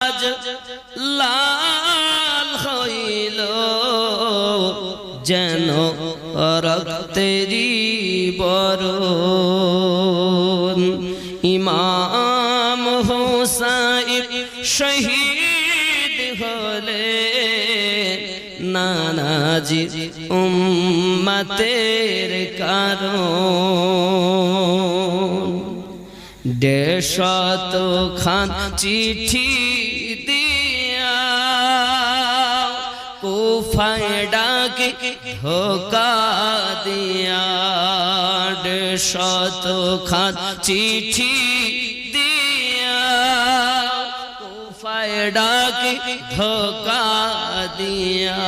আজ লাল হইল যেন রক্তেরি বরণ। ইমাম হুসাইন শহীদ হলে নানাজি উম্মতের কারণ। 150 খান চিঠি দিয়া কুফায় ডাকে ধোকা দিয়া। 150 খান চিঠি দিয়া কুফায় ডাকে ধোকা দিয়া।